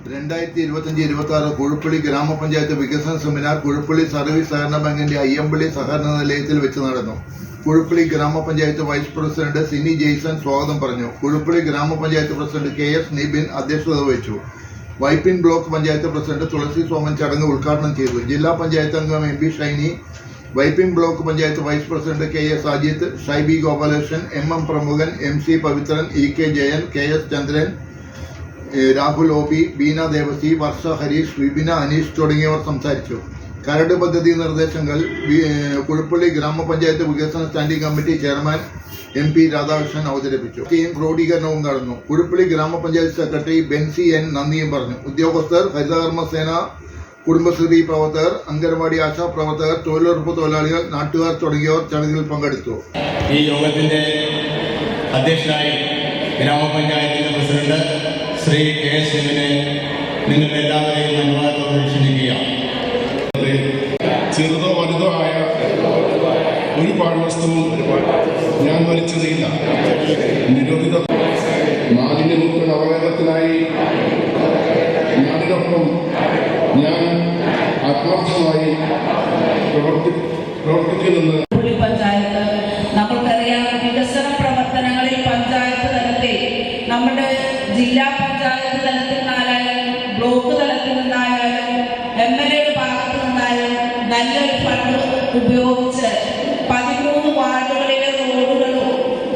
2025-26 കുഴുപ്പള്ളി ഗ്രാമപഞ്ചായത്ത് വികസന seminar Kuzhuppilly service സഹകരണ ബാങ്കിന്റെ അയ്യമ്പള്ളി സഹകരണ നിലയത്തിൽ വെച്ച് നടന്നു. കുഴുപ്പള്ളി ഗ്രാമപഞ്ചായത്ത് വൈസ് പ്രസിഡന്റ് സിനി ജെയ്സൺ സ്വാഗതം പറഞ്ഞു. കുഴുപ്പള്ളി ഗ്രാമപഞ്ചായത്ത് പ്രസിഡന്റ് KS നിബിൻ അധ്യക്ഷത വഹിച്ചു. വൈപ്പിൻ ബ്ലോക്ക് പഞ്ചായത്ത് പ്രസിഡന്റ് തുളസി സോമൻ ചടങ്ങ് ഉദ്ഘാടനം ചെയ്തു. ജില്ലാ പഞ്ചായത്ത് അംഗം MP Shiny, Vypin block panchayat vice president KS Ajith, Shaibi Gopalakrishnan, MM Pramukhan, MC Pavithran, EK Jayan, KS Chandran, Rahul OP, Beena Devasi, Varsha Harish, Vipina Aneesh തുടങ്ങിയവർ സംസാരിച്ചു. കരട് പദ്ധതി നിർദ്ദേശങ്ങൾ കുഴുപ്പള്ളി ഗ്രാമപഞ്ചായത്ത് വികസന standing committee chairman MP Radhakrishnan അവതരിപ്പിച്ചു. ക്രോഡീകരണവും നടന്നു. കുഴുപ്പള്ളി ഗ്രാമപഞ്ചായത്ത് സെക്രട്ടറി ബെൻസി N നന്ദിയും പറഞ്ഞു. ഉദ്യോഗസ്ഥർ, ഹരിതകർമ്മസേന, കുടുംബശ്രീ പ്രവർത്തകർ, അംഗൻവാടി ആശാ പ്രവർത്തകർ, തൊഴിലുറപ്പ് തൊഴിലാളികൾ, നാട്ടുകാർ തുടങ്ങിയവർ ചടങ്ങിൽ പങ്കെടുത്തു. ഈ യോഗത്തിന്റെ അധ്യക്ഷനായി ഗ്രാമപഞ്ചായത്തിന്റെ പ്രസിഡന്റ് ശ്രീ KS നിബിനെ നിങ്ങളുടെ എല്ലാവരെയും അനുവാദത്തോടെ ക്ഷണിക്കുകയാണ്. ചെറുതോ വലുതോ ആയ ഒരു പാഴ്വസ്തുവും ഞാൻ വലിച്ചെറിയില്ല. നിരോധിത മാലിന്യമുക്ത നവകേരളത്തിനായി നാടിനൊപ്പം ഞാൻ ആത്മാർത്ഥമായി പ്രവർത്തിക്കുമെന്ന് പഞ്ചായത്ത് നമുക്കറിയാം. വികസന പ്രവർത്തനങ്ങളിൽ പഞ്ചായത്ത് തലത്തിൽ നമ്മുടെ ജില്ലാ പഞ്ചായത്ത് തലത്തിൽ നിന്നായാലും ബ്ലോക്ക് തലത്തിൽ നിന്നായാലും MLA ഭാഗത്തു നിന്നായാലും നല്ലൊരു ഫണ്ട് ഉപയോഗിച്ച് 13 വാർഡുകളിലെ റോഡുകളും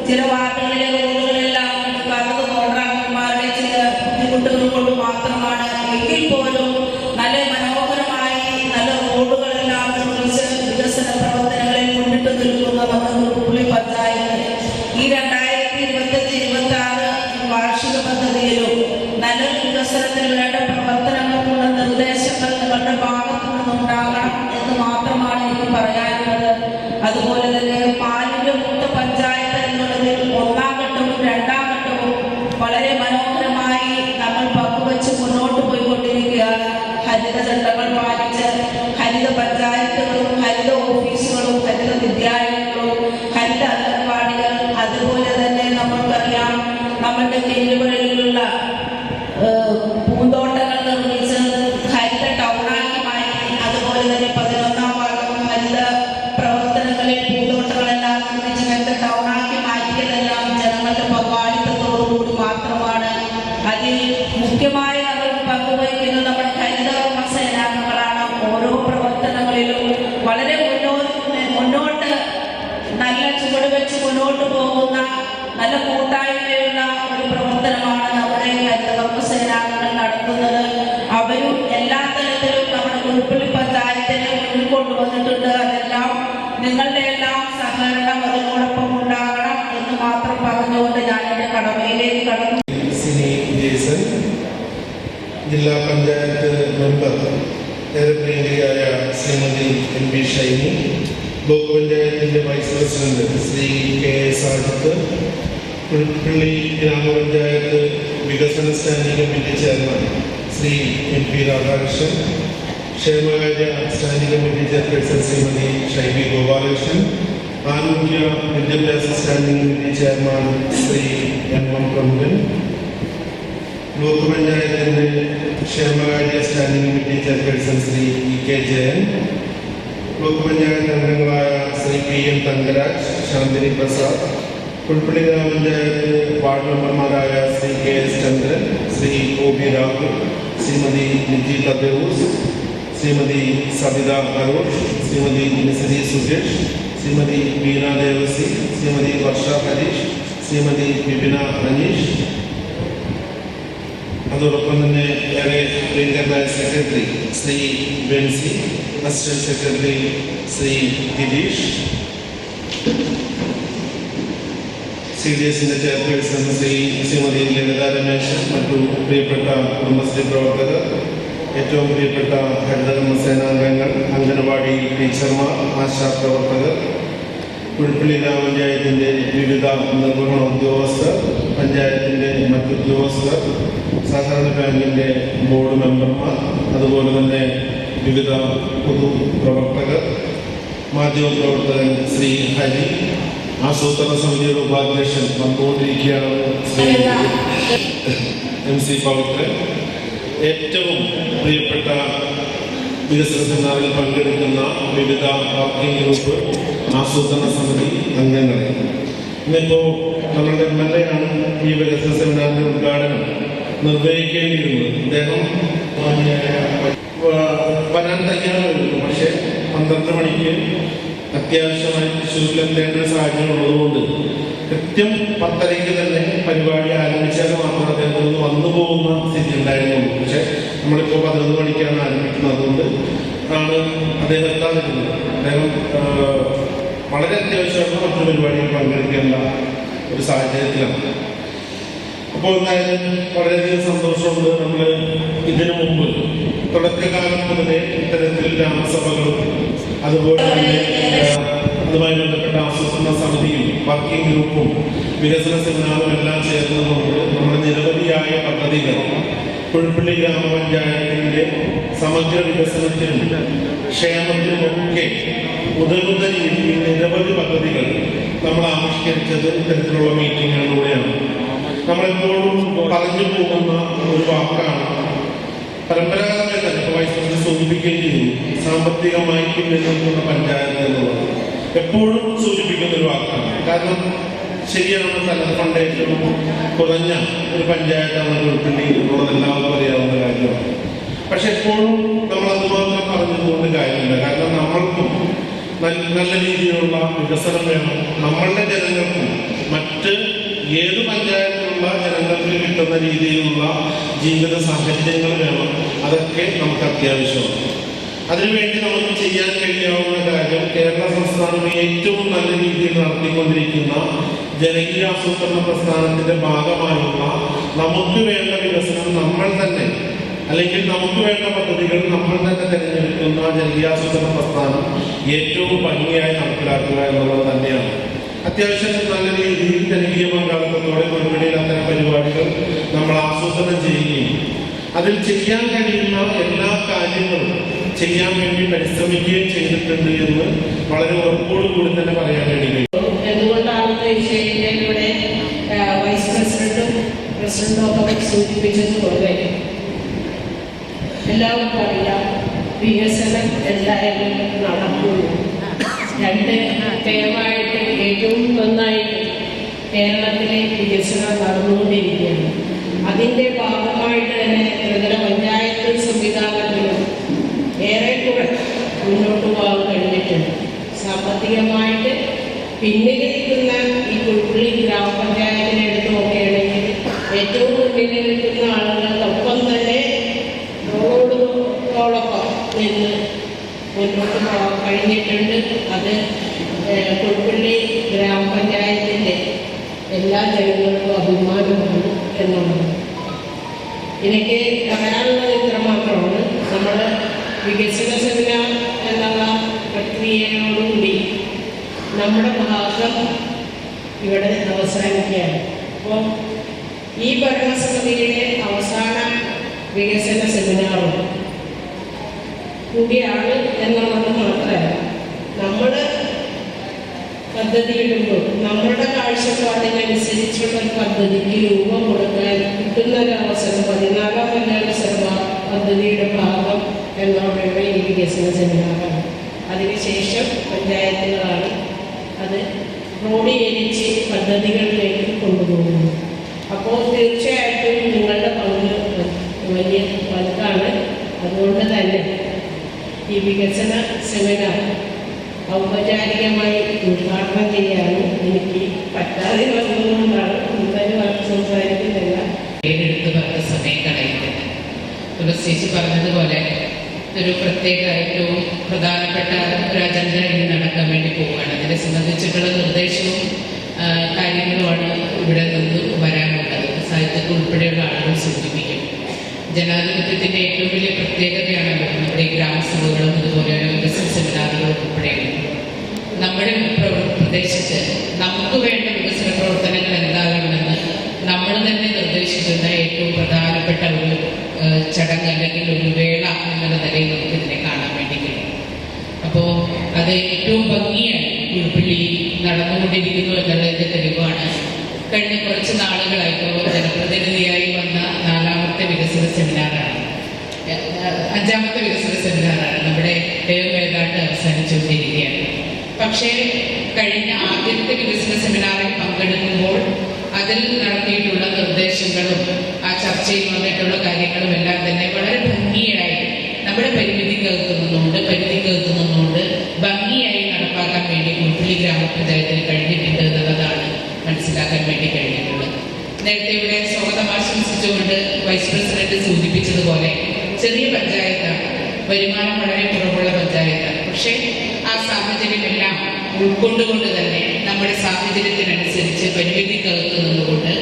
ചില വാർഡുകളിലെ റോഡുകളെല്ലാം പലത് കോൺട്രാക്ടർമാരുടെ ചില ബുദ്ധിമുട്ടുകൾ കൊണ്ട് മാത്രമാണ്. എങ്കിൽ പോലും നല്ല മനോഹരമായി നല്ല റോഡുകളെല്ലാം നിർമ്മിച്ച് വികസന പ്രവർത്തനങ്ങളിൽ മുന്നിട്ട് നിൽക്കുന്ന കുഴുപ്പള്ളി പഞ്ചായത്ത് ഈ 2025-26 വാർഷിക പദ്ധതിയിലും നല്ലൊരു വികസനത്തിന് വേണ്ട പ്രവർത്തനങ്ങൾക്കുള്ള നിർദ്ദേശങ്ങൾ നിങ്ങളുടെ ഭാഗത്തു നിന്നുണ്ടാകണം എന്ന് മാത്രമാണ് എനിക്ക് പറയാനുള്ളത്. അതുപോലെ തന്നെ മാലിന്യമുക്ത പഞ്ചായത്ത് എന്നുള്ളതിൽ 1ാം ഘട്ടവും 2ാം ഘട്ടവും വളരെ മനോഹരമായി നമ്മൾ പങ്കുവച്ച് മുന്നോട്ട് പോയിക്കൊണ്ടിരിക്കുകയാണ്. ഹരിത ചട്ടങ്ങൾ പാലിച്ച് ഹരിത പഞ്ചായത്തുകളും ഹരിത ഓഫീസുകളും ഹരിത വിദ്യാലയങ്ങളും ഹരിത അംഗൻവാടികൾ, അതുപോലെ തന്നെ നമ്മൾക്കറിയാം നമ്മളുടെ തെരുവുകളിലുള്ള പൂന്തോട്ടങ്ങൾ നിർമ്മിച്ച് ഹരിത ടൗണാക്കി മാറ്റി. അതുപോലെ തന്നെ 11ാം വാർഡും ഹരിത പ്രവർത്തനങ്ങളിൽ പൂന്തോട്ടങ്ങളെല്ലാം നിർമ്മിച്ച് ഹരിത ടൗണാക്കി മാറ്റിയതെല്ലാം ജനങ്ങളുടെ പങ്കാളിത്തത്തോടുകൂടി മാത്രമാണ്. അതിൽ മുഖ്യമായി അവർ പങ്കുവയ്ക്കുന്നത് നമ്മുടെ ഹരിതകർമ്മ സേനാംഗങ്ങളാണ്. ഓരോ പ്രവർത്തനങ്ങളിലും വളരെ മുന്നോട്ട് നല്ല ചുവട് വെച്ച് മുന്നോട്ട് പോകുന്ന നല്ല കൂട്ടായ്മയുള്ള ഒരു പ്രവർത്തനമാണ് നമ്മുടെ ഹരിതകർമ്മ സേനാംഗങ്ങൾ നടത്തുന്നത്. അവരും എല്ലാ തലത്തിലും നമ്മുടെ കുഴുപ്പള്ളി പഞ്ചായത്തിനെ മുന്നിൽ കൊണ്ടുവന്നിട്ടുണ്ട്. അതെല്ലാം നിങ്ങളുടെ എല്ലാം സഹകരണം അതിനോടൊപ്പം ഉണ്ടാകണം എന്ന് മാത്രം പറഞ്ഞുകൊണ്ട് ഞാൻ എൻ്റെ കടമയിലേക്ക് കടന്നു. സിനി ജെയ്സൺ, ജില്ലാ പഞ്ചായത്ത് മെമ്പർ പ്രിയങ്കരിയായ ശ്രീമതി MP ഷൈനി, ബ്ലോക്ക് പഞ്ചായത്തിന്റെ vice president Shri KS Ajith, Kuzhuppilly ഗ്രാമപഞ്ചായത്ത് വികസന standing committee chairman Shri MP Radhakrishnan, ക്ഷേമകാര്യ standing committee chairperson Shrimati Shaiby Gopalakrishnan, ആരോഗ്യ വിദ്യാഭ്യാസ standing committee chairman Shri MM Pramukhan, block പഞ്ചായത്തിന്റെ ക്ഷേമകാര്യ standing committee chairperson Shri EK Jayan, block panchayat അംഗങ്ങളായ ശ്രീ PM തങ്കരാജ്, ശാന്തിനി പ്രസാദ്, കുഴുപ്പള്ളി ഗ്രാമപഞ്ചായത്ത് വാർഡ് മെമ്പർമാരായ ശ്രീ KS ചന്ദ്രൻ, ശ്രീ OB രാഹുൽ, ശ്രീമതി നിജീത ദേവൂസ്, ശ്രീമതി സബിത അരോഷ്, ശ്രീമതി നിസരി സുജേഷ്, ശ്രീമതി ബീന ദേവസി, ശ്രീമതി വർഷ ഹരീഷ്, ശ്രീമതി വിപിന അനീഷ്, അതോടൊപ്പം തന്നെ ഏറെ പ്രിയങ്കരനായ secretary Shri Benzy, assistant secretary Shri Girish, CDSന്റെ ചെയർപേഴ്സൺ ശ്രീമതി ലളിത രമേശ്, മറ്റു പ്രിയപ്പെട്ട കുടുംബശ്രീ പ്രവർത്തകർ, ഏറ്റവും പ്രിയപ്പെട്ട ഹരിതകർമ്മ സേനാംഗങ്ങൾ, അംഗനവാടി ടീച്ചർമാർ, ആശാ പ്രവർത്തകർ, കുഴുപ്പള്ളി ഗ്രാമപഞ്ചായത്തിൻ്റെ വിവിധ നിർവഹണ ഉദ്യോഗസ്ഥർ, പഞ്ചായത്തിൻ്റെ മറ്റുദ്യോഗസ്ഥർ, സഹകരണ ബാങ്കിൻ്റെ ബോർഡ് മെമ്പർമാർ, അതുപോലെ തന്നെ വിവിധ പൊതുപ്രവർത്തകർ, മാധ്യമപ്രവർത്തകൻ ശ്രീ ഹരി, ആസൂത്രണ സമിതിയുടെ ഉപാധ്യക്ഷൻ വന്നുകൊണ്ടിരിക്കുകയാണ് ശ്രീ MC പവിത്രൻ, ഏറ്റവും പ്രിയപ്പെട്ട വികസന സെമിനാറിൽ പങ്കെടുക്കുന്ന വിവിധ വർക്കിംഗ് ഗ്രൂപ്പ് ആസൂത്രണ സമിതി അംഗങ്ങളെ, ഇന്നിപ്പോൾ നമ്മളുടെ MLA ആണ് ഈ വികസന സെമിനാറിന്റെ ഉദ്ഘാടനം നിർവഹിക്കേണ്ടിയിരുന്നത്. അദ്ദേഹം വരാൻ തയ്യാറായിരുന്നു. പക്ഷെ 12 മണിക്ക് അത്യാവശ്യമായി തൃശ്ശൂരിലെത്തേണ്ട ഒരു സാഹചര്യം ഉള്ളതുകൊണ്ട് കൃത്യം 10:30 തന്നെ പരിപാടി ആരംഭിച്ചാൽ മാത്രം അദ്ദേഹത്തിൽ നിന്ന് വന്നു പോകുന്ന സ്ഥിതി ഉണ്ടായിരുന്നുള്ളൂ. പക്ഷെ നമ്മളിപ്പോൾ 11 മണിക്കാണ് ആരംഭിക്കുന്നത്. അതുകൊണ്ട് ആണ് അദ്ദേഹം എത്താതിരുന്നത്. അദ്ദേഹം വളരെ അത്യാവശ്യമായിട്ട് മറ്റു പരിപാടിയിൽ പങ്കെടുക്കേണ്ട ഒരു സാഹചര്യത്തിലാണ്. അപ്പോൾ എന്തായാലും വളരെയധികം സന്തോഷമുണ്ട്. നമ്മൾ ഇതിനു മുമ്പ് തുടക്കകാലം മുതലേ ഇത്തരത്തിൽ ഗ്രാമസഭകളും അതുപോലെ തന്നെ അതുമായി ബന്ധപ്പെട്ട ആസൂത്രണ സമിതിയും വർക്കിംഗ് ഗ്രൂപ്പും വികസന സെമിനാറും എല്ലാം ചേർന്നുകൊണ്ട് നമ്മുടെ നിരവധിയായ പദ്ധതികൾ കുഴുപ്പള്ളി ഗ്രാമപഞ്ചായത്തിന്റെ സമഗ്ര വികസനത്തിനും ക്ഷേമത്തിനുമൊക്കെ ഉതകുന്ന രീതിയിൽ നിരവധി പദ്ധതികൾ നമ്മൾ ആവിഷ്കരിച്ചത് ഇത്തരത്തിലുള്ള മീറ്റിങ്ങുകളിലൂടെയാണ്. നമ്മളെപ്പോഴും പറഞ്ഞു പോകുന്ന ഒരു വാക്കാണ്, പരമ്പരാഗതമായി തന്നെ വൈസ് പ്രസിഡന്റ് സൂചിപ്പിക്കുകയും ചെയ്തു, സാമ്പത്തികമായി പിന്നിൽ പഞ്ചായത്ത് എന്നുള്ളത് എപ്പോഴും സൂചിപ്പിക്കുന്ന ഒരു വാക്കാണ്. കാരണം ശരിയാണ്, തനത് ഫണ്ട് ഏറ്റവും കുറഞ്ഞ ഒരു പഞ്ചായത്താണ് കുഴുപ്പള്ളി എന്നുള്ളത് എല്ലാവർക്കും അറിയാവുന്ന കാര്യമാണ്. പക്ഷെ എപ്പോഴും നമ്മൾ അതുമാത്രം പറഞ്ഞതുകൊണ്ട് കാര്യമില്ല. കാരണം നമ്മൾക്കും നല്ല രീതിയിലുള്ള വികസനം വേണം. നമ്മളുടെ ജനങ്ങൾക്കും മറ്റ് ഏത് പഞ്ചായത്തിലുള്ള ജനങ്ങൾക്ക് കിട്ടുന്ന രീതിയിലുള്ള ജീവിത സാഹചര്യങ്ങൾ വേണം. അതൊക്കെ നമുക്ക് അത്യാവശ്യമാണ്. അതിനുവേണ്ടി നമുക്ക് ചെയ്യാൻ കഴിയാവുന്ന കാര്യം, കേരള സംസ്ഥാനം ഏറ്റവും നല്ല രീതിയിൽ നടത്തിക്കൊണ്ടിരിക്കുന്ന ജനകീയ ആസൂത്രണ പ്രസ്ഥാനത്തിന്റെ ഭാഗമായുള്ള നമുക്ക് വേണ്ട വികസനം നമ്മൾ തന്നെ, അല്ലെങ്കിൽ നമുക്ക് വേണ്ട പദ്ധതികൾ നമ്മൾ തന്നെ തിരഞ്ഞെടുക്കുന്ന ജനകീയാസൂത്രണ പ്രസ്ഥാനം ഏറ്റവും ഭംഗിയായി നടപ്പിലാക്കുക എന്നുള്ളത് തന്നെയാണ്. അത്യാവശ്യം നല്ല രീതിയിൽ ജനകീയ പങ്കാളിത്തത്തോടെ കുഴുപ്പള്ളിയിൽ അത്തരം പരിപാടികൾ നമ്മൾ ആസൂത്രണം ചെയ്യുകയും അതിൽ ചെയ്യാൻ കഴിയുന്ന എല്ലാ കാര്യങ്ങളും ചെയ്യാൻ വേണ്ടി പരിശ്രമിക്കുകയും ചെയ്തിട്ടുണ്ട് എന്ന് വളരെ ഉറപ്പോടുകൂടി തന്നെ പറയാൻ കഴിയും. എന്തുകൊണ്ടാണെന്ന് ഇവിടെ വൈസ് പ്രസിഡന്റും പ്രസിഡന്റും ഒക്കെ സൂചിപ്പിച്ചതുപോലെ എല്ലാവർക്കും അറിയാം, വികസനം എന്തായാലും നടക്കുള്ളൂ. ദയവായിട്ട് ഏറ്റവും നന്നായിട്ട് കേരളത്തിലെ വികസനം നടന്നുകൊണ്ടിരിക്കുകയാണ്. അതിൻ്റെ ഭാഗമായിട്ട് തന്നെ ത്രിതല പഞ്ചായത്ത് സംവിധാനത്തിലും ഏറെക്കുറെ മുന്നോട്ട് പോകാൻ കഴിഞ്ഞിട്ടുണ്ട്. സാമ്പത്തികമായിട്ട് പിന്നിലിരിക്കുന്ന ഈ കുഴുപ്പള്ളി ഗ്രാമപഞ്ചായത്തിനെ എടുത്ത് നോക്കുകയാണെങ്കിൽ ഏറ്റവും മുന്നിൽ നിൽക്കുന്ന ആളുകൾക്കൊപ്പം തന്നെ റോഡോടൊപ്പം നിന്ന് മുന്നോട്ട് പോകാൻ കഴിഞ്ഞിട്ടുണ്ട്. അത് കുഴുപ്പള്ളി ഗ്രാമപഞ്ചായത്തിൻ്റെ എല്ലാ ജനങ്ങൾക്കും അഭിമാനമാണ് എന്നുള്ളത്. എനിക്ക് പറയാനുള്ളത് ഇത്ര മാത്രമാണ്. നമ്മൾ വികസന സെമിനാർ എന്നുള്ള പ്രക്രിയയോടുകൂടി നമ്മുടെ ഭാഗം ഇവിടെ അവസാനിക്കുകയാണ്. അപ്പോൾ ഈ ഭരണസമിതിയുടെ അവസാന വികസന സെമിനാറും കൂടിയാണ് എന്നുള്ളത് മാത്രമല്ല, നമ്മൾ പദ്ധതിയിടുമ്പോൾ നമ്മളുടെ കാഴ്ചപ്പാടിനനുസരിച്ചുള്ള പദ്ധതിക്ക് രൂപം കൊടുക്കാൻ കിട്ടുന്ന ഒരവസരം 14ാം പഞ്ചായത്ത് പദ്ധതിയുടെ ഭാഗം എന്നോടെയുള്ള ഈ വികസന സെമിനാറാണ്. അതിനുശേഷം പഞ്ചായത്തുകളാണ് അത് ക്രോഡീകരിച്ച് പദ്ധതികളിലേക്ക് കൊണ്ടുപോകുന്നത്. അപ്പോൾ തീർച്ചയായിട്ടും നിങ്ങളുടെ പങ്ക് വലിയ വലുതാണ്. അതുകൊണ്ട് തന്നെ ഈ വികസന സെമിനാർ ഔപചാരികമായി ഉദ്ഘാടനം ചെയ്യാനും എനിക്ക് പറ്റാതെ വന്നതുകൊണ്ടാണ് കൂടുതൽ സംസാരിക്കുന്നില്ല. പേരെടുത്ത് പറഞ്ഞ സമയം കളയുന്നത് തുളസി പറഞ്ഞതുപോലെ ഒരു പ്രത്യേക ഏറ്റവും പ്രധാനപ്പെട്ട ഒരു അജണ്ട ഇനി നടക്കാൻ വേണ്ടി പോവുകയാണ്. അതിനെ സംബന്ധിച്ചിട്ടുള്ള നിർദ്ദേശവും കാര്യങ്ങളുമാണ് ഇവിടെ നിന്ന് വരാനുള്ളത്. സാഹിത്യത്തിൽ ഉൾപ്പെടെയുള്ള ആളുകൾ സൂചിപ്പിക്കും. ജനാധിപത്യത്തിന്റെ ഏറ്റവും വലിയ പ്രത്യേകതയാണല്ലോ നമ്മുടെ ഈ ഗ്രാമസഭകളും അതുപോലെയുള്ള വികസന സെമിനാറുകളും ഉൾപ്പെടെയുള്ളത്. നമ്മുടെ പ്രദേശത്ത് നമുക്ക് വേണ്ട വികസന പ്രവർത്തനങ്ങൾ എന്താകണമെന്ന് നമ്മൾ തന്നെ നിർദ്ദേശിക്കുന്ന ഏറ്റവും പ്രധാനപ്പെട്ട ഒരു ചടങ്ങ് അല്ലെങ്കിൽ ഒരു വേള എന്നുള്ള നിലയിൽ നമുക്ക് ഇതിനെ കാണാൻ വേണ്ടി കഴിയും. അപ്പോൾ അത് ഏറ്റവും ഭംഗിയായി കുഴുപ്പള്ളി നടന്നുകൊണ്ടിരിക്കുന്നു എന്നുള്ളതിന്റെ തെളിവാണ് കഴിഞ്ഞ കുറച്ച് നാളുകളായിട്ട് ജനപ്രതിനിധിയായി വന്ന 4ാമത്തെ വികസന സെമിനാറാണ്. അഞ്ചാമത്തെ വികസന സെമിനാറാണ്. നമ്മുടെ ടേം ഏതാണ്ട് അവസാനിച്ചുകൊണ്ടിരിക്കുകയാണ്. പക്ഷേ കഴിഞ്ഞ ആദ്യത്തെ വികസന സെമിനാറിൽ പങ്കെടുക്കുമ്പോൾ അതിൽ നടത്തിയിട്ടുള്ള നിർദ്ദേശങ്ങളും ആ ചർച്ചയിൽ വന്നിട്ടുള്ള കാര്യങ്ങളും എല്ലാം തന്നെ വളരെ ഭംഗിയായി നമ്മുടെ പരിധിക്കകത്ത് നിന്നുകൊണ്ട് ഭംഗിയായി നടപ്പാക്കാൻ വേണ്ടി കുഴുപ്പള്ളി ഗ്രാമപഞ്ചായത്തിന് കഴിഞ്ഞിട്ടുണ്ട് എന്നുള്ളതാണ് മനസ്സിലാക്കാൻ വേണ്ടി കഴിഞ്ഞിട്ടുള്ളത്. നേരത്തെ ഇവിടെ സ്വാഗതം ആശംസിച്ചുകൊണ്ട് വൈസ് പ്രസിഡന്റ് സൂചിപ്പിച്ചതുപോലെ ചെറിയ പഞ്ചായത്താണ്, വരുമാനം വളരെ കുറവുള്ള പഞ്ചായത്താണ്. പക്ഷേ ആ സാഹചര്യമെല്ലാം ഉൾക്കൊണ്ടുകൊണ്ട് തന്നെ നമ്മുടെ സാഹചര്യത്തിനനുസരിച്ച് പരിമിതിക്കകത്ത് നിന്നുകൊണ്ട്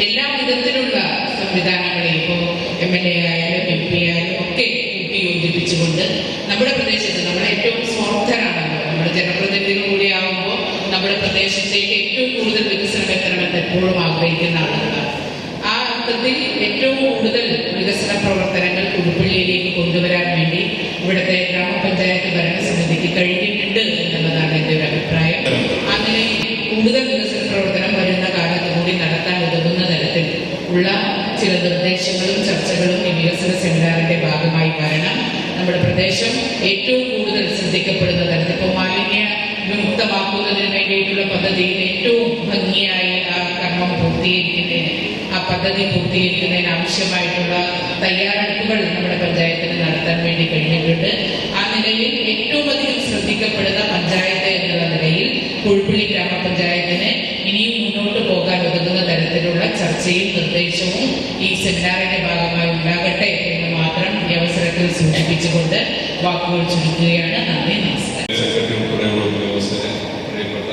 എല്ലാ വിധത്തിലുള്ള സംവിധാനങ്ങളെയും ഇപ്പോൾ MLA ആയാലും MP ആയാലും ഒക്കെ യോജിപ്പിച്ചുകൊണ്ട് നമ്മുടെ പ്രദേശത്ത് നമ്മൾ ഏറ്റവും സ്വാർത്ഥരാണല്ലോ, നമ്മുടെ ജനപ്രതിനിധികൾ കൂടി ആകുമ്പോൾ നമ്മുടെ പ്രദേശത്തേക്ക് ഏറ്റവും കൂടുതൽ വികസനം എത്തണമെന്ന് എപ്പോഴും ആഗ്രഹിക്കുന്ന ആളുകളാണ്. ആ അർത്ഥത്തിൽ ഏറ്റവും കൂടുതൽ വികസന പ്രവർത്തനങ്ങൾ കുഴുപ്പള്ളിയിലേക്ക് കൊണ്ടുവരാൻ വേണ്ടി ഇവിടുത്തെ ഗ്രാമപഞ്ചായത്ത് ഭരണസമിതിക്ക് കഴിഞ്ഞിട്ടുണ്ട് എന്നുള്ളതാണ് എൻ്റെ ഒരു അഭിപ്രായം. അങ്ങനെ കൂടുതൽ വികസന പ്രവർത്തനം വരുന്ന കാലത്ത് കൂടി നടത്താൻ ഉതകുന്ന തരത്തിൽ ഉള്ള ചില നിർദ്ദേശങ്ങളും ചർച്ചകളും ഈ വികസന സെമിനാറിന്റെ ഭാഗമായി വരണം. നമ്മുടെ പ്രദേശം ഏറ്റവും കൂടുതൽ ശ്രദ്ധിക്കപ്പെടുന്ന തരത്തിൽ ഇപ്പോൾ മാലിന്യ വിമുക്തമാക്കുന്നതിന് വേണ്ടിയിട്ടുള്ള പദ്ധതിയിൽ ഏറ്റവും ഭംഗിയായി ആ കർമ്മം ആ പദ്ധതി പൂർത്തീകരിക്കുന്നതിന് ആവശ്യമായിട്ടുള്ള തയ്യാറെടുപ്പുകൾ നമ്മുടെ പഞ്ചായത്തിന് നടത്താൻ വേണ്ടി കഴിഞ്ഞിട്ടുണ്ട്. ആ നിലയിൽ ഏറ്റവും അധികം ശ്രദ്ധിക്കപ്പെടുന്ന പഞ്ചായത്ത് എന്നുള്ള നിലയിൽ കുഴുപ്പള്ളി ഗ്രാമപഞ്ചായത്തിന് ഇനിയും മുന്നോട്ട് പോകാൻ ഉതകുന്ന തരത്തിലുള്ള ചർച്ചയും നിർദ്ദേശവും ഈ സെമിനാറിന്റെ ഭാഗമായി ഉണ്ടാകട്ടെ എന്ന് മാത്രം ഈ അവസരത്തിൽ സൂചിപ്പിച്ചുകൊണ്ട് വാക്കുകൾ ചുരുക്കുകയാണ്. നന്ദി, നമസ്കാരം. സെക്രട്ടറി ഉൾപ്പെടെയുള്ള ഉദ്യോഗസ്ഥരെ, പ്രിയപ്പെട്ട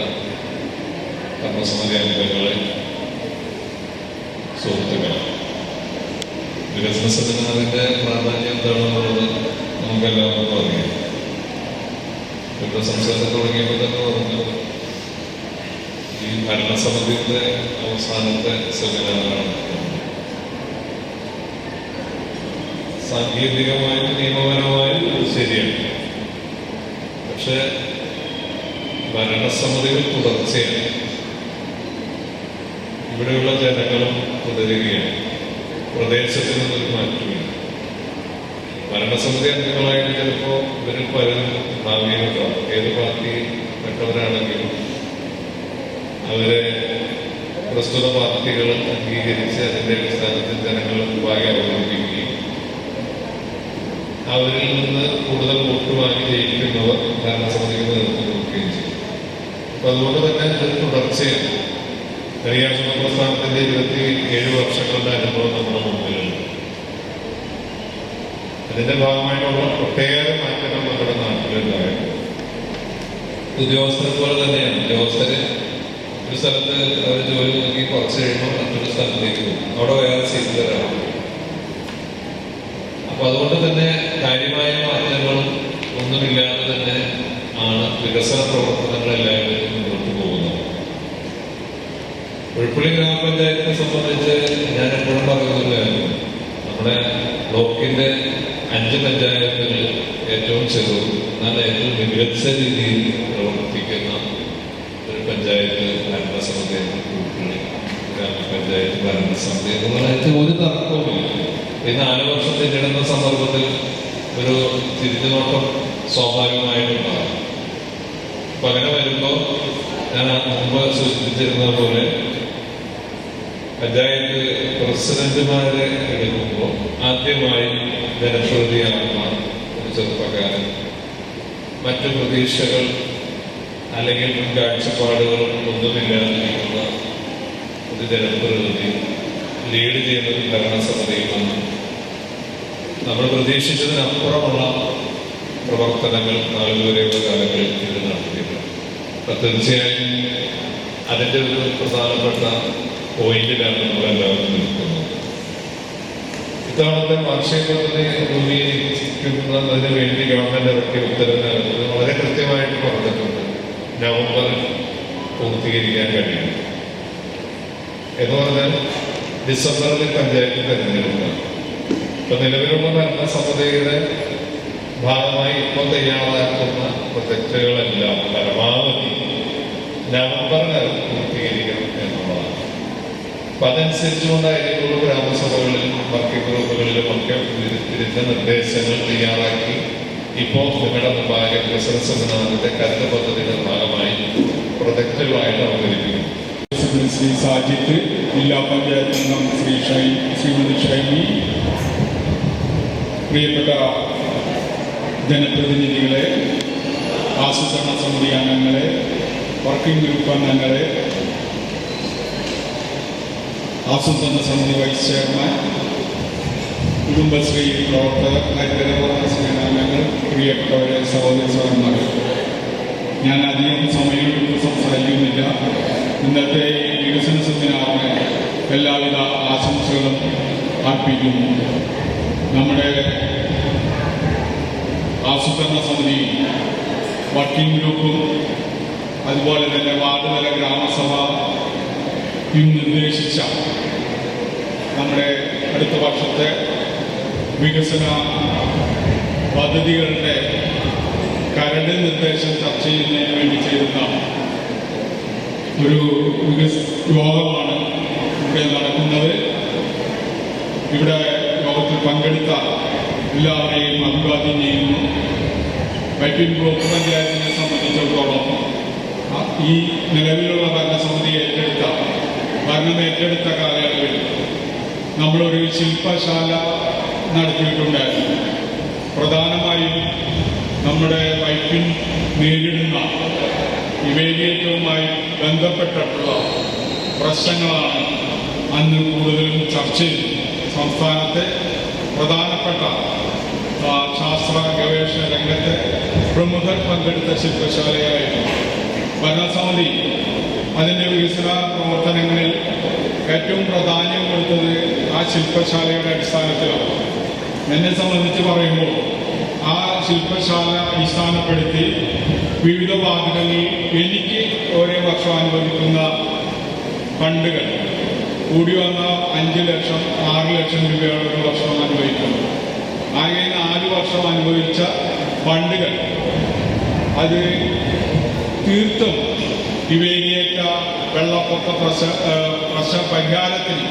കർമ്മസമിതി അംഗങ്ങളെ, സുഹൃത്തുക്കളെ, വികസന സെമിനാറിന്റെ പ്രാധാന്യം എന്താണെന്നുള്ളത് നമുക്കെല്ലാവർക്കും അറിയാം. ഇവിടെ സംസാരം തുടങ്ങിയപ്പോൾ തന്നെ പറഞ്ഞു, ഈ ഭരണസമിതിയുടെ അവസാനത്തെ സെമിനാറാണ്. സാങ്കേതികമായും നിയമപരമായും ശരിയാണ്. പക്ഷെ ഭരണസമിതികൾ തുടർച്ചയാണ്. ഇവിടെയുള്ള ജനങ്ങളും തുടരുകയാണ്. പ്രദേശത്ത് നിന്നൊരു മാറ്റമില്ല. ഭരണസമിതി അംഗങ്ങളായിട്ട് ചിലപ്പോൾ ഇവരിൽ പലരും ഭാവിയിലുണ്ടാവും. ഏത് പാർട്ടി പെട്ടവരാണെങ്കിലും അവരെ പ്രസ്തുത പാർട്ടികൾ അംഗീകരിച്ച് അതിന്റെ അടിസ്ഥാനത്തിൽ ജനങ്ങൾ മുമ്പാകെ അവതരിപ്പിക്കുകയും അവരിൽ നിന്ന് കൂടുതൽ വോട്ട് വാങ്ങി ജയിക്കുന്നവർ ഭരണസമിതിക്ക് നേതൃത്വം കൊടുക്കുകയും ചെയ്യും. അപ്പൊ അതുകൊണ്ട് തന്നെ ഒരു തുടർച്ചയാണ്. കരിയാസന പ്രസ്ഥാനത്തിന്റെ 27 വർഷങ്ങളുടെ അനുഭവം നമ്മുടെ മുമ്പിലുണ്ട്. അതിന്റെ ഭാഗമായിട്ടുള്ള ഒട്ടേറെ മാറ്റങ്ങൾ നമ്മുടെ നാട്ടിലുണ്ടായിരുന്നു. ഉദ്യോഗസ്ഥരെ പോലെ തന്നെയാണ്. ഉദ്യോഗസ്ഥര് ഒരു സ്ഥലത്ത് അവർ ജോലി നോക്കി കുറച്ച് കഴിയുമ്പോൾ മറ്റൊരു സ്ഥലത്തേക്ക് പോകും. അവിടെ വേറെ സീറ്റുകാരാണ്. അപ്പൊ അതുകൊണ്ട് തന്നെ കാര്യമായ മാറ്റങ്ങളും ഒന്നുമില്ലാതെ തന്നെ ആണ് വികസന പ്രവർത്തനങ്ങളെല്ലാവരും മുന്നോട്ട് പോകുന്നത്. കുഴുപ്പള്ളി ഗ്രാമപഞ്ചായത്തിനെ സംബന്ധിച്ച് ഞാൻ എപ്പോഴും പറയുന്ന കാര്യം, നമ്മുടെ ബ്ലോക്കിന്റെ 5 പഞ്ചായത്തുകൾ ഏറ്റവും ചെറുതും എന്നാൽ ഏറ്റവും മികച്ച രീതിയിൽ പ്രവർത്തിക്കുന്ന ഒരു പഞ്ചായത്ത് ഭരണസമിതിയാണ് കുഴുപ്പള്ളി ഗ്രാമപഞ്ചായത്ത് ഭരണസമിതി എന്നുള്ളതായിട്ട് ഒരു തർക്കവുമില്ല. ഈ 4 വർഷം പിന്നിടുന്ന സന്ദർഭത്തിൽ ഒരു തിരിഞ്ഞുനോട്ടം സ്വാഭാവികമായിട്ടുണ്ടാകും. അപ്പൊ അങ്ങനെ വരുമ്പോൾ ഞാൻ മുമ്പ് സൂചിപ്പിച്ചിരുന്ന പോലെ പഞ്ചായത്ത് പ്രസിഡന്റുമാരെ എടുക്കുമ്പോൾ ആദ്യമായി ജനപ്രതിയാകുന്ന ഒരു ചെറുപ്പക്കാരൻ, മറ്റു പ്രതീക്ഷകൾ അല്ലെങ്കിൽ മുൻകാഴ്ചപ്പാടുകൾ ഒന്നുമില്ലാതിരിക്കുന്ന ഒരു ജനപ്രതിനിധി ലീഡ് ചെയ്യുന്ന ഒരു ഭരണസമിതിയിൽ നിന്ന് നമ്മൾ പ്രതീക്ഷിച്ചതിനപ്പുറമുള്ള പ്രവർത്തനങ്ങൾ നാളുവരെയുള്ള കാലങ്ങളിൽ ഇത് നടത്തിയിട്ടുണ്ട്. അപ്പൊ തീർച്ചയായും അതിന്റെ ഒരു പ്രധാനപ്പെട്ട പോയിന്റിലാണ് നമ്മളെല്ലാവരും നിൽക്കുന്നത്. ഇത്തവണത്തെ വാർഷിക പദ്ധതി രൂപീകരിക്കുന്നതിന് വേണ്ടി ഗവൺമെന്റ് ഇറക്കിയ ഉത്തരവിനകത്ത് വളരെ കൃത്യമായിട്ട് പറഞ്ഞിട്ടുണ്ട് നവംബറിൽ പൂർത്തീകരിക്കാൻ കഴിയും എന്ന് പറഞ്ഞാൽ ഡിസംബറിൽ പഞ്ചായത്ത് തെരഞ്ഞെടുപ്പ്. ഇപ്പൊ നിലവിലുള്ള ഭരണസമിതിയുടെ ഭാഗമായി ഇപ്പോൾ തയ്യാറാക്കുന്ന പ്രൊജക്ടുകളെല്ലാം പരമാവധി നവംബറിനകം പൂർത്തീകരിക്കണം എന്നുള്ളതാണ്. അപ്പം അതനുസരിച്ചുകൊണ്ടായിരിക്കും ഗ്രാമസഭകളിൽ വർക്കിംഗ് ഗ്രൂപ്പുകളിലും ഒക്കെ വിരുദ്ധ നിർദ്ദേശങ്ങൾ തയ്യാറാക്കി ഇപ്പോൾ നിങ്ങളുടെ മുമ്പാകെ വികസന സെമിനാറിന്റെ കരുത പദ്ധതിയുടെ ഭാഗമായി പ്രൊജക്റ്റുകളായിട്ട് അവതരിപ്പിക്കും. ശ്രീ സാജിത്ത്, ജില്ലാ പഞ്ചായത്ത് അംഗം ശ്രീമതി ഷൈമി, പ്രിയപ്പെട്ട ജനപ്രതിനിധികളെ, ആസൂത്രണ സമിതി അംഗങ്ങളെ, വർക്കിംഗ് ഗ്രൂപ്പ് അംഗങ്ങളെ, ആസൂത്രണ സമിതി വൈസ് ചെയർമാൻ, കുടുംബശ്രീ പ്രവർത്തകർ, ഹരിതകർമ്മ സേനാംഗങ്ങൾ, പ്രിയപ്പെട്ടവരെ, സഹോദര സഹോദരന്മാർ, ഞാൻ അധികം സമയമെടുത്ത് സംസാരിക്കുന്നില്ല. ഇന്നത്തെ വികസന സെമിനാറിന് എല്ലാവിധ ആശംസകളും അർപ്പിക്കുന്നു. നമ്മുടെ ആസൂത്രണ സമിതിയും വർക്കിംഗ് ഗ്രൂപ്പും അതുപോലെ തന്നെ വാർഡ് തല ഗ്രാമസഭയും നിർദ്ദേശിച്ച നമ്മുടെ അടുത്ത വർഷത്തെ വികസന പദ്ധതികളുടെ കരട് നിർദ്ദേശം ചർച്ച ചെയ്യുന്നതിന് വേണ്ടി ചേരുന്ന ഒരു യോഗമാണ് ഇവിടെ നടക്കുന്നത്. ഇവിടെ യോഗത്തിൽ പങ്കെടുത്ത എല്ലാവരെയും അഭിവാദ്യം ചെയ്യുന്നു. വൈപ്പിൻ ബ്ലോക്ക് പഞ്ചായത്തിനെ സംബന്ധിച്ചിടത്തോളം ഈ നിലവിലുള്ള ഭരണം ഏറ്റെടുത്ത കാലയളവിൽ നമ്മളൊരു ശില്പശാല നടത്തിയിട്ടുണ്ടായിരുന്നു. പ്രധാനമായും നമ്മുടെ വൈപ്പിൻ നേരിടുന്ന വേലിയേറ്റവുമായി ബന്ധപ്പെട്ടിട്ടുള്ള പ്രശ്നങ്ങളാണ് അന്ന് കൂടുതലും ചർച്ച ചെയ്തത്. സംസ്ഥാനത്തെ പ്രധാനപ്പെട്ട ശാസ്ത്ര ഗവേഷണ രംഗത്തെ പ്രമുഖർ പങ്കെടുത്ത ശില്പശാലയായിരുന്നു. ഭരണസമിതി അതിൻ്റെ വികസന പ്രവർത്തനങ്ങളിൽ ഏറ്റവും പ്രാധാന്യം കൊടുത്തത് ആ ശില്പശാലയുടെ അടിസ്ഥാനത്തിലാണ്. എന്നെ സംബന്ധിച്ച് പറയുമ്പോൾ ആ ശില്പശാല അടിസ്ഥാനപ്പെടുത്തി വിവിധ വാർഡുകളിൽ എനിക്ക് ഓരോ വർഷം അനുവദിക്കുന്ന ഫണ്ടുകൾ കൂടി വന്ന 5 ലക്ഷം 6 ലക്ഷം രൂപയാണ് ഒരു വർഷം അനുവദിക്കുന്നത്. ആകെ 4 വർഷം അനുവദിച്ച ഫണ്ടുകൾ അത് തീർത്തും ഇവേലിയേറ്റ വെള്ളപ്പൊക്ക പ്രശ്ന പരിഹാരത്തിന്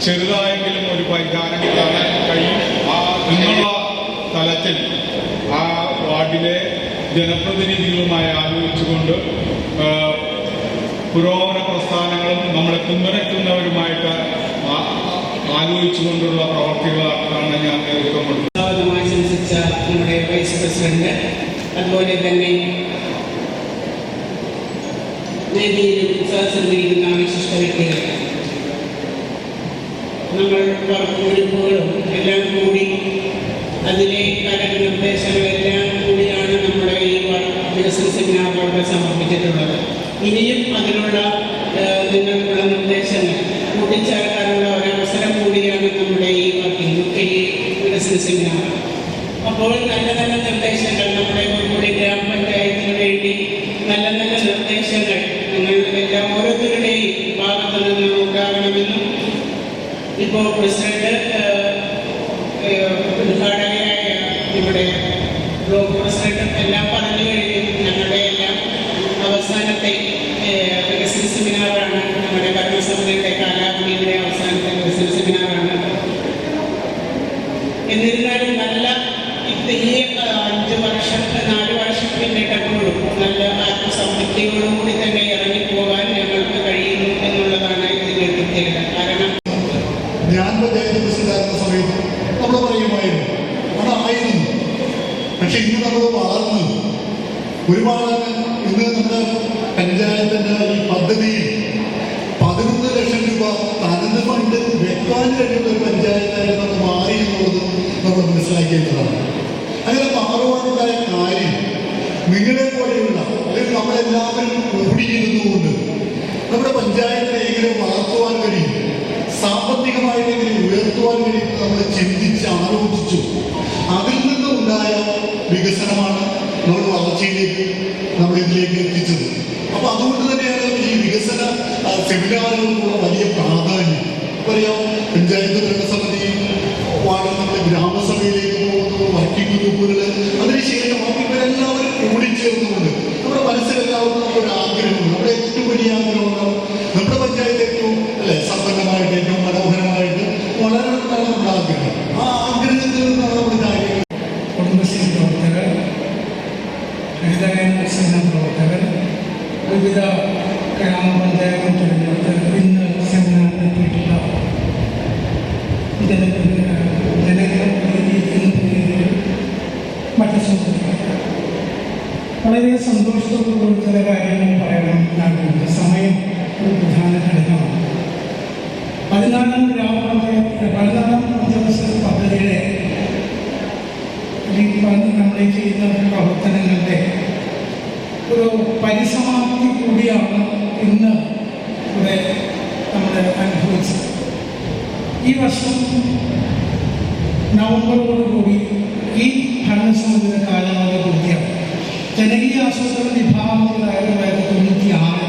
ചെറുതായെങ്കിലും ഒരു പരിഹാരം കാണാൻ കഴിയും എന്നുള്ള തലത്തിൽ ആ വാർഡിലെ ജനപ്രതിനിധികളുമായി ആലോചിച്ചുകൊണ്ട് പുരോഗമന പ്രസ്ഥാനങ്ങളും നമ്മളെ പിന്തുണയ്ക്കുന്നവരുമായിട്ട് ആലോചിച്ചുകൊണ്ടുള്ള പ്രവർത്തികളാണ് ഞാൻ നേതൃത്വം കൊടുത്തത്. ആശംസിച്ച നമ്മുടെ വൈസ് പ്രസിഡന്റ്, അതുപോലെ തന്നെ വേദിയിലും സഹസമിതിയിലും വിശിഷ്ട വ്യക്തികൾ, നമ്മൾ ഗ്രൂപ്പുകളും എല്ലാം കൂടി അതിലെ കരട് നിർദ്ദേശങ്ങളെല്ലാം കൂടിയാണ് നമ്മുടെ ഈ വികസന സെമിനാറുകളുടെ സമർപ്പിച്ചിട്ടുള്ളത്. ഇനിയും അതിനുള്ള നിങ്ങൾക്കുള്ള നിർദ്ദേശങ്ങൾ കൂട്ടിച്ചേർക്കാനുള്ള ഒരവസരം കൂടിയാണ് നമ്മുടെ ഈ വികസന സെമിനാർ. അപ്പോൾ നല്ല നല്ല നിർദ്ദേശങ്ങൾ നമ്മുടെ കോഴിക്കോട് ഗ്രാമപഞ്ചായത്തിന് വേണ്ടി നല്ല നല്ല നിർദ്ദേശങ്ങൾ നിങ്ങൾ എല്ലാം ഓരോരുത്തരുടെയും ഭാഗത്തു നിന്ന് ഉണ്ടാകണമെന്നും ഇപ്പോൾ പ്രസിഡന്റ് ഉദ്ഘാടകയായ ഇവിടെ ബ്ലോക്ക് പ്രസിഡന്റ് എല്ലാം പറഞ്ഞു കഴിഞ്ഞു. ഞങ്ങളുടെ എല്ലാം അവസാനത്തെ വികസന സെമിനാറാണ്, നമ്മുടെ ഭരണസമിതിയുടെ കാലാവധിയുടെ അവസാനത്തെ വികസന സെമിനാറാണ്. എന്നിരുന്നാലും നല്ല ഈ 5 വർഷം 4 വർഷം പിന്നിട്ടപ്പോഴും നല്ല ആത്മസംതൃപ്തിയോടുകൂടി തന്നെ ഇറങ്ങിപ്പോകാൻ ഞങ്ങൾക്ക് കഴിയുന്നു എന്നുള്ളതാണ് ഇതിൻ്റെ പ്രത്യേകത. കാരണം ഞാൻ പഞ്ചായത്ത് പ്രസിഡന്റായിരുന്ന സമയത്ത് നമ്മൾ പറയുമായിരുന്നു അതായിരുന്നു. പക്ഷെ ഇന്ന് നമ്മൾ വളർന്നു ഒരുപാട്. ഇന്ന് നമ്മുടെ പഞ്ചായത്തിന്റെ ഈ പദ്ധതിയിൽ 11 ലക്ഷം രൂപ തനത് ഫണ്ട് വെക്കാൻ കഴിയുന്ന ഒരു പഞ്ചായത്തായി നമ്മൾ മാറി എന്നുള്ളത് നമ്മൾ മനസ്സിലാക്കിയേണ്ടതാണ്. അങ്ങനെ മാറുവാനുണ്ടായ കാര്യം നിങ്ങളെ പോലെയുള്ള അല്ലെങ്കിൽ നമ്മളെല്ലാവരും കൂടിയിരുന്നുകൊണ്ട് നമ്മുടെ പഞ്ചായത്തിനെ എങ്ങനെ വളർത്തുവാൻ കഴിയും, സാമ്പത്തികമായിട്ട് എങ്ങനെ ഉയർത്തുവാൻ കഴിയും നമ്മൾ ചിന്തിച്ച് ആലോചിച്ചു. അതിൽ നിന്നുണ്ടായ വികസനമാണ് നമ്മൾ വളർച്ചയിലേക്ക് നമ്മളിതിലേക്ക് എത്തിച്ചത്. അപ്പൊ അതുകൊണ്ട് തന്നെയാണ് ഈ വികസന സെമിനാറുകൾക്കുള്ള വലിയ പ്രാധാന്യം. പറയാം, പഞ്ചായത്ത് ഭരണസമിതി വാർഡ് നമ്മുടെ ഗ്രാമസഭയിലേക്ക് പോകുന്നു, വർക്കിംഗ് ഗ്രൂപ്പുകൾ, അതിനുശേഷം ഇവരെല്ലാവരും കൂടിച്ചേർന്നുകൊണ്ട് നമ്മുടെ മനസ്സിലെല്ലാവർക്കും ഒരു ആഗ്രഹമുണ്ട്. നമ്മുടെ ഏറ്റവും വലിയ ആഗ്രഹമാണ് നമ്മുടെ പഞ്ചായത്ത് ഏറ്റവും സമ്പന്നമായ സേന പ്രവർത്തകർ വിവിധ ഗ്രാമപഞ്ചായത്ത് തിരഞ്ഞെടുത്ത് ഇന്ന് സെമിനാർ നടത്തിയിട്ടുള്ള ജനപ്രതിനിധികൾ മറ്റു സുഹൃത്തുക്കൾ, വളരെ സന്തോഷത്തോടുകൂടി ചില കാര്യങ്ങൾ പറയണം എന്നാണ്. സമയം ഒരു പ്രധാന ഘടകമാണ്. 14ാം പഞ്ചവത്സര പദ്ധതിയുടെ നമ്മൾ ചെയ്യുന്ന പ്രവർത്തനങ്ങളുടെ ഒരു പരിസമാപ്തി കൂടിയാണ് ഇന്ന് ഇവിടെ നമ്മൾ അനുഭവിച്ചത്. ഈ വർഷം നവംബറോടുകൂടി ഈ ഭരണസമിതിയുടെ കാലാവധി പൂർത്തിയാകും. ജനകീയ ആസൂത്രണ വിഭാഗത്തിൽ 1996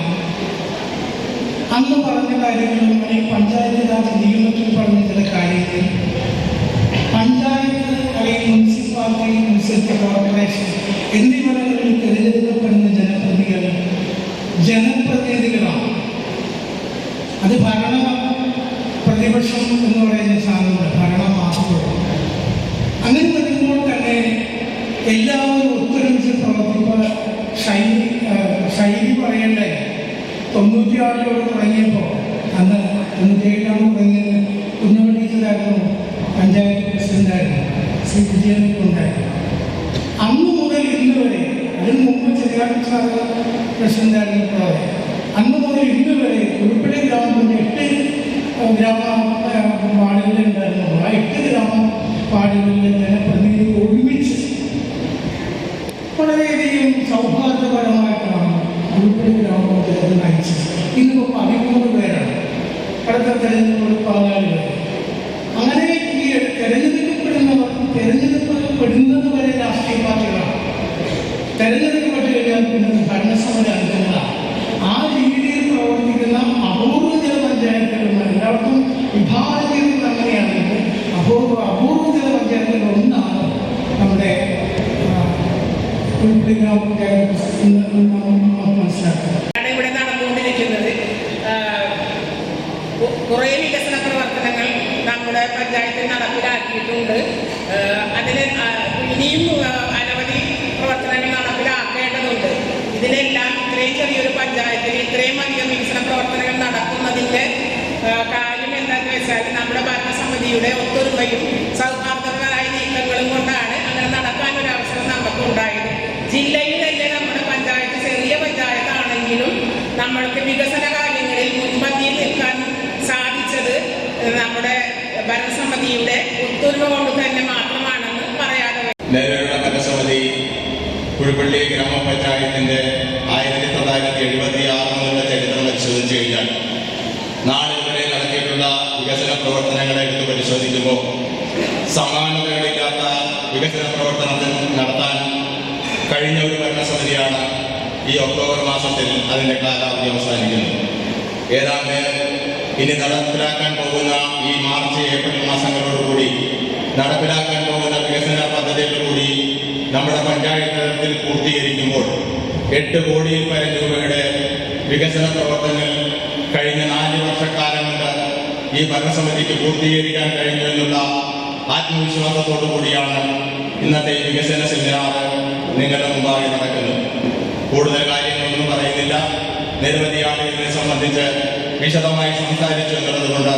അന്ന് പറഞ്ഞ കാര്യങ്ങളും അല്ലെങ്കിൽ പഞ്ചായത്ത് രാജ് നിയമത്തിൽ പറഞ്ഞ ചില കാര്യങ്ങൾ പഞ്ചായത്ത് അല്ലെങ്കിൽ മുനിസിപ്പാലിറ്റി, മുനിസിപ്പൽ കോർപ്പറേഷൻ എന്നിവിടങ്ങളിൽ തിരഞ്ഞെടുക്കപ്പെടുന്ന ജനപ്രതിനിധികളാണ്. അത് ഭരണ പ്രതിപക്ഷം എന്ന് പറയുന്ന സാധനമുണ്ട്, ഭരണം മാത്രമേ. അങ്ങനെ വരുമ്പോൾ തന്നെ എല്ലാവരും ഒത്തൊരുമിച്ച് പ്രവർത്തിക്കുക ശൈലി പറയണ്ടേ. 96 തുടങ്ങിയപ്പോൾ അന്ന് 97 തുടങ്ങിയത് കുഞ്ഞുമണി ടീച്ചറായിരുന്നു പഞ്ചായത്ത് പ്രസിഡന്റായിരുന്നു, ശ്രീ വിജയനുണ്ടായിരുന്നു. അന്ന് മുതൽ ഇന്ന് വരെ, അതിന് മുമ്പ് ചെറിയാൻ സാറ് പ്രസിഡന്റായിരുന്നു. അന്ന് മുതൽ ഇന്ന് വരെ ഉൾപ്പെടെ ഗ്രാമപഞ്ചായത്ത് 8 വാർഡുകളുണ്ടായിരുന്നു. ആ 8 ഗ്രാമവാർഡുകളിലെ ജനപ്രതിനിധികൾ ഒരുമിച്ച് വളരെയധികം സൗഹാർദ്ദപരമായിട്ടാണ് ഉൾപ്പെടെ ഗ്രാമപഞ്ചായത്ത് നയിച്ചത്. ഇന്നിപ്പോൾ 13 പേരാണ്, അടുത്ത തെരഞ്ഞെടുപ്പ് 14 പേര്. അങ്ങനെ ഈ തെരഞ്ഞെടുക്കപ്പെടുന്നത് വരെ രാഷ്ട്രീയ പാർട്ടികളാണ്. തെരഞ്ഞെടുക്കപ്പെട്ട് കഴിഞ്ഞാൽ പിന്നെ ഭരണസമിതി അംഗങ്ങളാണ്. ആ രീതിയിൽ പ്രവർത്തിക്കുന്ന അപൂർവ ചില പഞ്ചായത്തുകളുണ്ട്. എല്ലാവർക്കും വിഭാവന ചെയ്തത് അങ്ങനെയാണെങ്കിൽ അപൂർവ ചില പഞ്ചായത്തുകൾ ഒന്നാണ് നമ്മുടെ ഉൾപ്പെടെ ഗ്രാമപഞ്ചായത്ത് മനസ്സിലാക്കുന്നത്. ഇവിടെ നടന്നുകൊണ്ടിരിക്കുന്നത് കുറേ വികസന പ്രവർത്തനങ്ങൾ നമ്മുടെ പഞ്ചായത്തിൽ നടപ്പിലാക്കിയിട്ടുണ്ട്. അതിന് ഇനിയും അനവധി പ്രവർത്തനങ്ങൾ നടപ്പിലാക്കേണ്ടതുണ്ട്. ഇതിനെല്ലാം ഇത്രയും ചെറിയൊരു പഞ്ചായത്തിൽ ഇത്രയും അധികം വികസന പ്രവർത്തനങ്ങൾ നടക്കുന്നതിൻ്റെ കാര്യം എന്താണെന്ന് വെച്ചാൽ നമ്മുടെ ഭരണസമിതിയുടെ ഒത്തൊരുമയും സൗഹാർദ്ദപരമായ നീക്കങ്ങളും കൊണ്ടാണ് അങ്ങനെ നടക്കാനൊരു അവസരം നമുക്കുണ്ടായത്. ജില്ലയിൽ തന്നെ നമ്മുടെ പഞ്ചായത്ത് ചെറിയ പഞ്ചായത്താണെങ്കിലും നമ്മൾക്ക് വികസന കാര്യങ്ങളിൽ മുൻപന്തിയിൽ നിൽക്കാൻ സാധിച്ചത് നമ്മുടെ ഭരണസമിതിയുടെ ഒത്തൊരുമ കൊണ്ട് തന്നെ മാത്രമാണെന്ന് പറയാതെ നേരെയുള്ള ഭരണസമിതി കുഴിപ്പള്ളി ഗ്രാമപഞ്ചായത്തിന്റെ 1976 മുതലുള്ള ചരിത്രം പരിശോധിച്ചു കഴിഞ്ഞാൽ നാളിതുവരെ നടത്തിയിട്ടുള്ള വികസന പ്രവർത്തനങ്ങളെ എടുത്ത് പരിശോധിക്കുമ്പോൾ സമാനതകളില്ലാത്ത വികസന പ്രവർത്തനത്തിൽ നടത്താൻ കഴിഞ്ഞ ഒരു ഭരണസമിതിയാണ് ഈ ഒക്ടോബർ മാസത്തിൽ അതിൻ്റെ കാലാവധി അവസാനിക്കുന്നത്. ഏതാണ്ട് ഇനി നടപ്പിലാക്കാൻ പോകുന്ന ഈ മാർച്ച് ഏപ്രിൽ മാസങ്ങളോടുകൂടി നടപ്പിലാക്കാൻ പോകുന്ന വികസന പദ്ധതികളോടുകൂടി നമ്മുടെ പഞ്ചായത്ത് തലത്തിൽ പൂർത്തീകരിക്കുമ്പോൾ 8 കോടിയിൽ പരം രൂപയുടെ വികസന പ്രവർത്തനങ്ങൾ കഴിഞ്ഞ 4 വർഷക്കാലം കൊണ്ട് ഈ ഭരണസമിതിക്ക് പൂർത്തീകരിക്കാൻ കഴിഞ്ഞു എന്നുള്ള ആത്മവിശ്വാസത്തോടു കൂടിയാണ് ഇന്നത്തെ വികസന സെമിനാർ നിങ്ങളുടെ മുമ്പാകെ നടക്കുന്നത്. കൂടുതൽ കാര്യങ്ങളൊന്നും പറയുന്നില്ല. നിരവധി ആളുകളെ സംബന്ധിച്ച് വിശദമായി സംസാരിച്ചു എന്നുള്ളതുകൊണ്ട്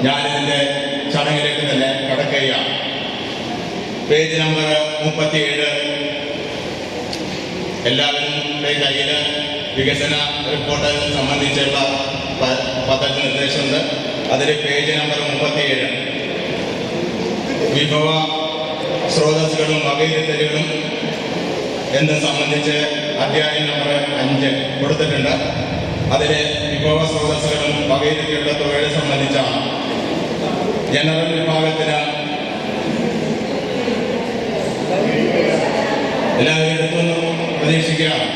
ഞാനിതിൻ്റെ ചടങ്ങിലേക്ക് തന്നെ കടക്കുകയാണ്. പേജ് നമ്പർ 37 എല്ലാവരുടെ കയ്യിൽ വികസന റിപ്പോർട്ട് സംബന്ധിച്ചുള്ള പദ്ധതി നിർദ്ദേശമുണ്ട്. അതിൽ പേജ് നമ്പർ 37 വിഭവ സ്രോതസ്സുകളും വകയിരുത്തലുകളും എന്ന് സംബന്ധിച്ച് അധ്യായം നമ്പർ 5 കൊടുത്തിട്ടുണ്ട്. അതിൽ വിഭവ സ്രോതസ്സുകളും വകയിരുത്തിയുള്ള തുകയെ സംബന്ധിച്ചാണ്. ജനറൽ വിഭാഗത്തിന് എല്ലാവരും എടുത്തൊന്ന് പ്രതീക്ഷിക്കുകയാണ്.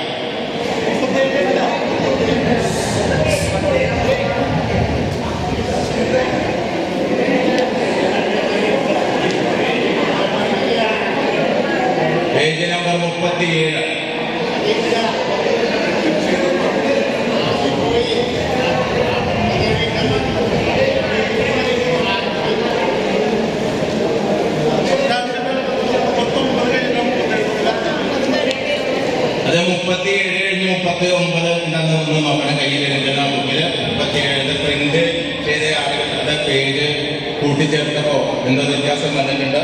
പേജ് നമ്പർ 37 അത് 37 37 കഴിഞ്ഞ് 39 ഉണ്ടെന്ന് ഒന്ന് നോക്കണം. കയ്യിൽ എടുക്കുന്ന ബുക്കില് 37 പ്രിന്റ് ചെയ്ത ആളുകളുടെ പേര് കൂട്ടിച്ചേർത്തപ്പോ എന്തോ വ്യത്യാസം വന്നിട്ടുണ്ട്.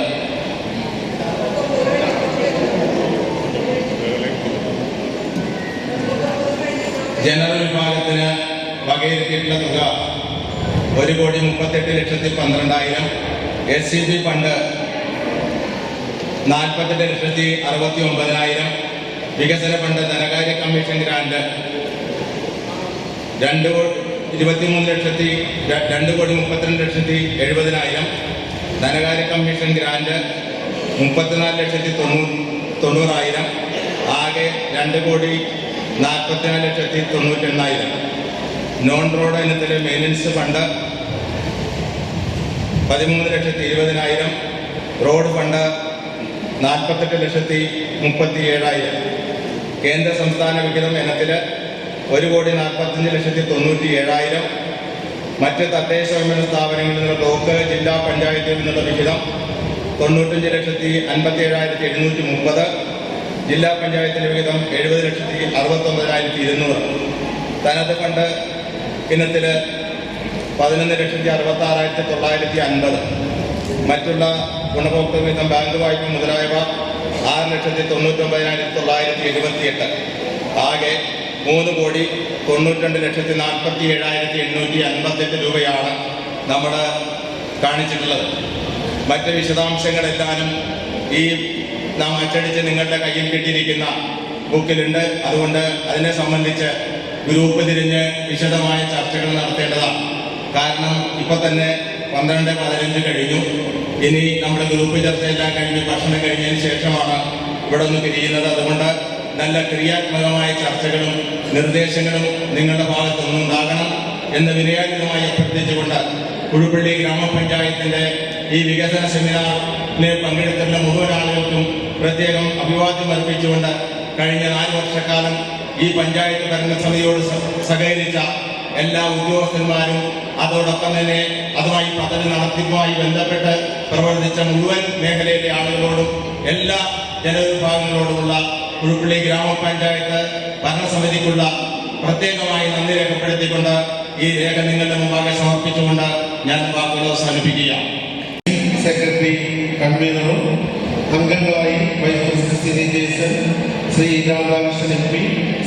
ജനറൽ വിഭാഗത്തിന് വകയിരുത്തിയിട്ടുള്ള തുക 1,38,12,000. SCB fund 48,69,000. വികസന ഫണ്ട് ധനകാര്യ കമ്മീഷൻ ഗ്രാന്റ് 2,32,70,000. ധനകാര്യ കമ്മീഷൻ ഗ്രാന്റ് 34,90,000. ആകെ 2,44,98,000. നോൺ റോഡ് ഇനത്തിലെ മെയിൻ്റനൻസ് ഫണ്ട് 13,20,000. Road fund 48,37,000. കേന്ദ്ര സംസ്ഥാന വിഹിതം ഇനത്തിൽ 1,45,97,000. മറ്റ് തദ്ദേശ സ്വയംഭരണ സ്ഥാപനങ്ങളിൽ നിന്നുള്ള ബ്ലോക്ക് ജില്ലാ പഞ്ചായത്തിൽ നിന്നുള്ള വിഹിതം 95,57,730. ജില്ലാ പഞ്ചായത്തിന്റെ വിഹിതം 70,69,200. തനത് ഫണ്ട് ഇനത്തിൽ 11,66,950. മറ്റുള്ള ഗുണഭോക്തൃ വിഹിതം ബാങ്ക് വായ്പ മുതലായവ 6,99,978. ആകെ 3,92,47,858 രൂപയാണ് നമ്മൾ കാണിച്ചിട്ടുള്ളത്. മറ്റ് വിശദാംശങ്ങളെല്ലാവരും ഈ നാം അച്ചടിച്ച് നിങ്ങളുടെ കയ്യിൽ കിട്ടിയിരിക്കുന്ന ബുക്കിലുണ്ട്. അതുകൊണ്ട് അതിനെ സംബന്ധിച്ച് ഗ്രൂപ്പ് തിരിഞ്ഞ് വിശദമായ ചർച്ചകൾ നടത്തേണ്ടതാണ്. കാരണം ഇപ്പൊ തന്നെ 12:15 കഴിഞ്ഞു. ഇനി നമ്മുടെ ഗ്രൂപ്പ് ചർച്ചയെല്ലാം കഴിഞ്ഞ് ഭക്ഷണം കഴിഞ്ഞതിന് ശേഷമാണ് ഇവിടെ ഒന്ന് പിരിയുന്നത്. അതുകൊണ്ട് നല്ല ക്രിയാത്മകമായ ചർച്ചകളും നിർദ്ദേശങ്ങളും നിങ്ങളുടെ ഭാഗത്തുനിന്നും ഉണ്ടാകണം എന്ന് വിനയാന്വിതമായി അഭ്യർത്ഥിച്ചുകൊണ്ട് കുഴുപ്പള്ളി ഗ്രാമപഞ്ചായത്തിന്റെ ഈ വികസന സെമിനാറിൽ പങ്കെടുത്തുള്ള മുഴുവൻ ആളുകൾക്കും പ്രത്യേകം അഭിവാദ്യം അർപ്പിച്ചുകൊണ്ട് കഴിഞ്ഞ 4 വർഷക്കാലം ഈ പഞ്ചായത്ത് ഭരണസമിതിയോട് സഹകരിച്ച എല്ലാ ഉദ്യോഗസ്ഥന്മാരും അതോടൊപ്പം തന്നെ അതുമായി പദ്ധതി നടത്തിപ്പുമായി ബന്ധപ്പെട്ട് പ്രവർത്തിച്ച മുഴുവൻ മേഖലയിലെ ആളുകളോടും എല്ലാ ജനവിഭാഗങ്ങളോടുമുള്ള കുഴുപ്പള്ളി ഗ്രാമപഞ്ചായത്ത് ഭരണസമിതിക്കുള്ള പ്രത്യേകമായി നന്ദി രേഖപ്പെടുത്തിക്കൊണ്ട് ഈ രേഖ നിങ്ങളുടെ മുമ്പാകെ സമർപ്പിച്ചുകൊണ്ട് ഞാൻ വാക്കുകൾ അവസാനിപ്പിക്കുകയാണ്. സെക്രട്ടറി കൺവീനറും അംഗങ്ങളായി vice president Sini Jason, Shri Radhakrishnan MP,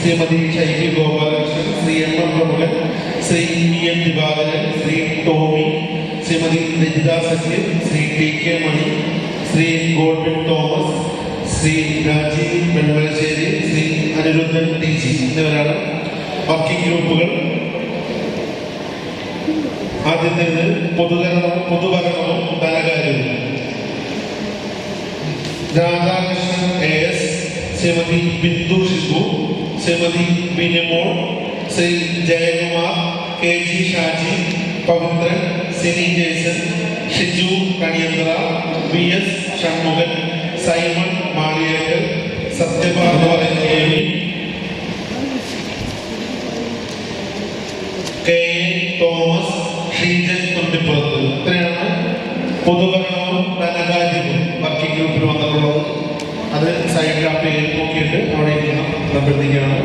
Shrimati Shaiji Gopalakrishnan, Shri M. Pramukhan, Shri EM Divakaran, Shri Tomy, Shrimati Rajitha Sachin, Shri TK Mani, Shri Godwin Thomas, Shri Rajeev Vennamalassery, Shri Aniruddhan TG എന്നിവരാണ് വർക്കിംഗ് ഗ്രൂപ്പുകൾ. ആദ്യത്തേത് പൊതുഭരണവും ധനകാര്യവും. Radhakrishnan AS, Shrimati Bindu Shibu, Shrimati Binimol, Shri Jayakumar, KG Shaji, Pavithran, Sini Jason, Shiju Kaniyanthara, VS Shanmukhan, Simon Maliyekkal, Sathyaparvatha KA Thomas, Sheejan Thundipurath. ഇത്രയാണ് പൊതുഭരണവും ധനകാര്യവും വർക്കിംഗ് ഗ്രൂപ്പിൽ വന്നിട്ടുള്ളത്. അത് സൈഡിൽ ആ പേര് നോക്കിയിട്ട് അവിടെ ഇരിക്കണം. അഭ്യർത്ഥിക്കുകയാണ്.